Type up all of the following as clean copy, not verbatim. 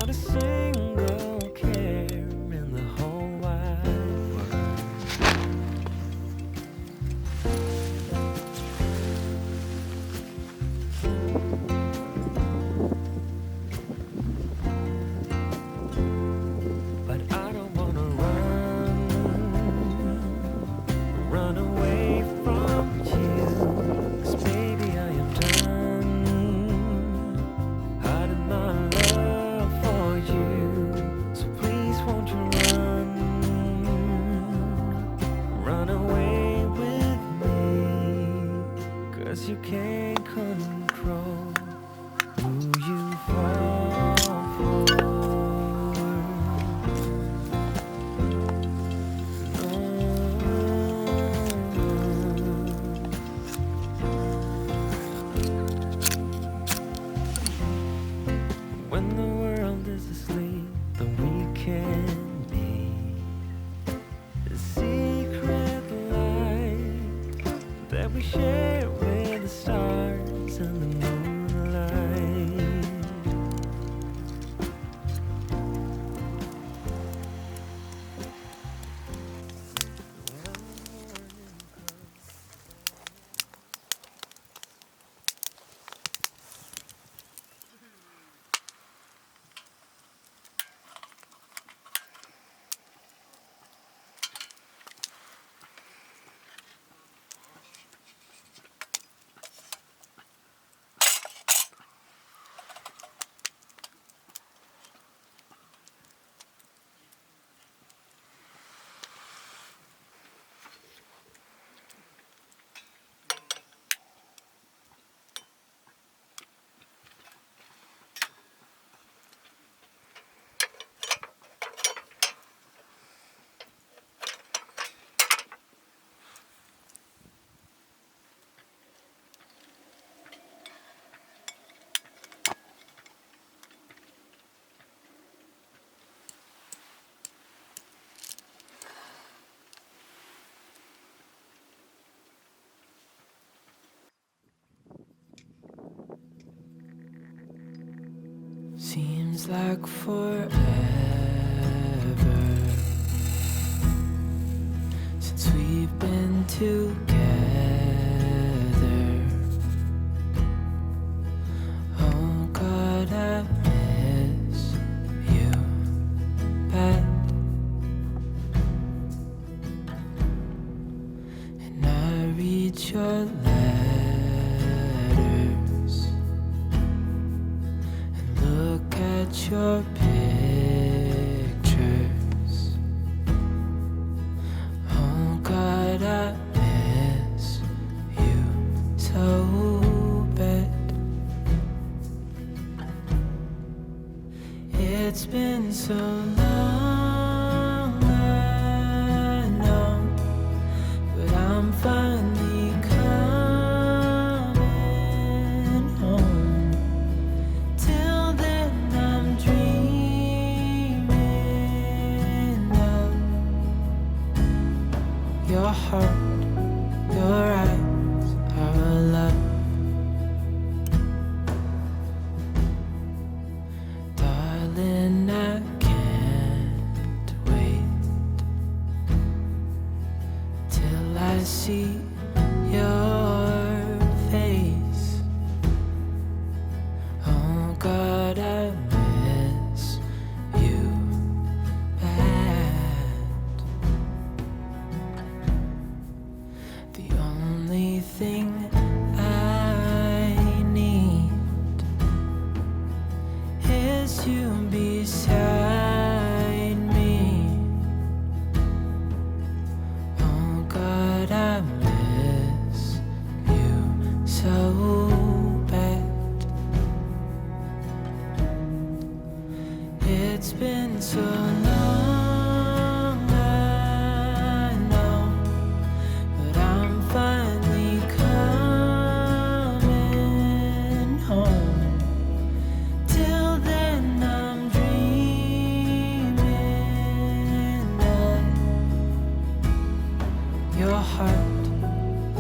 not a single care in the whole wide world. But I don't wanna run away from you, 'cause baby I am done hiding my love for you. So please won't you run away with me, 'cause you can't control who you fall for. When the world is asleep and we can be the secret light that we share with the stars and the moonlight. Seems like forever since we've been together. Oh God, I miss you bad, and I read your letters, look at your pictures. Oh God, I miss you so bad. It's been so long, I know, but I'm finally coming home. Till then I'm dreaming of your heart, your eyes, our love. Darling, I can't wait till I see your face. Oh God, I miss you bad. The only thing I need is you beside me. Oh God, I miss you so bad. It's been so long, I know, but I'm finally coming home. Till then I'm dreaming of your heart,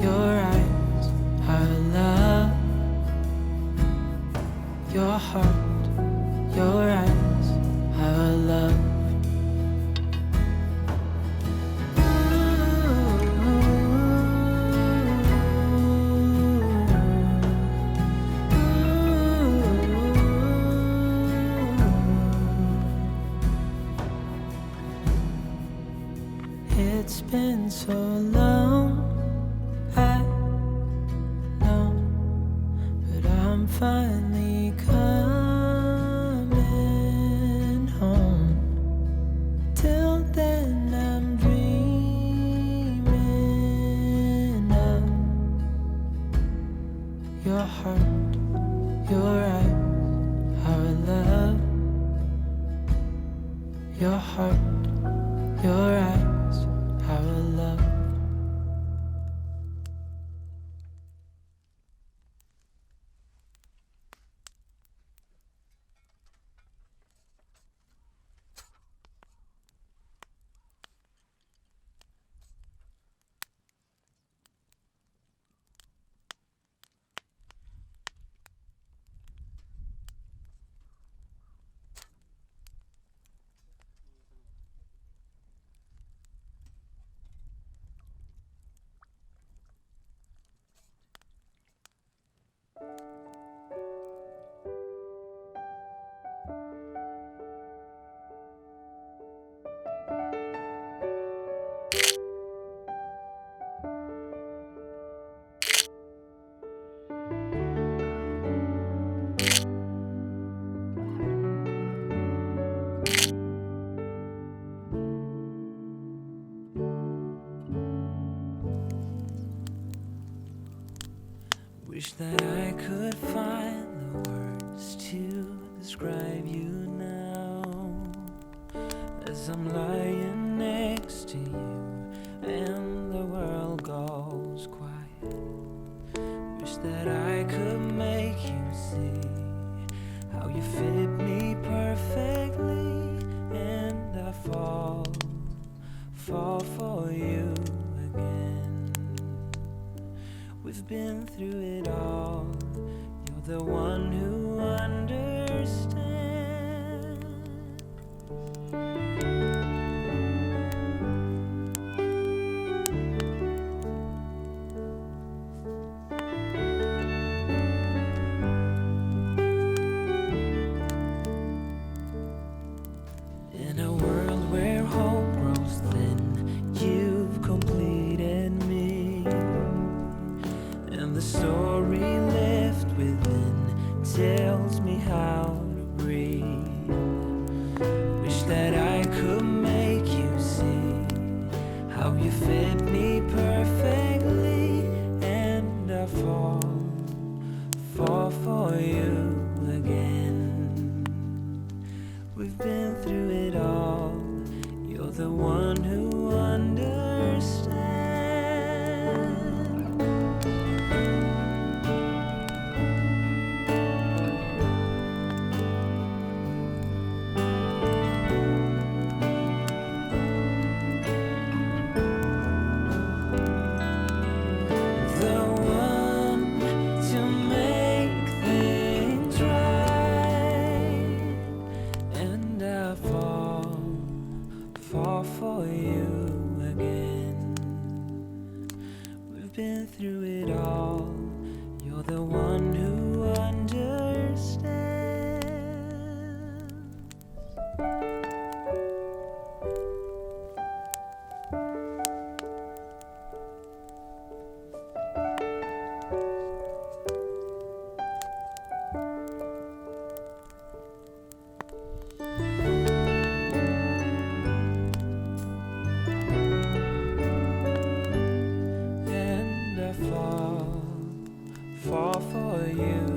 your eyes, our love. Your heart, your eyes, been so long, I know, but I'm finally coming home. Till then I'm dreaming of your heart, your eyes, our love. Your heart, your eyes, our love. Wish that I could find the words to describe you now, as I'm lying next to you and the world goes quiet. Wish that I could make you see how you fit me perfectly, and I fall for you again. We've been through it all. You're the one who understands. In a world where hope grows thin, you've completed me. And the story left within tells me how to breathe. Wish that I could make you see how you fit me perfectly, and I fall for you again. We've been through it all. You're the one who understands. Fall for you again. We've been through it all. You're the one who understands. Fall for you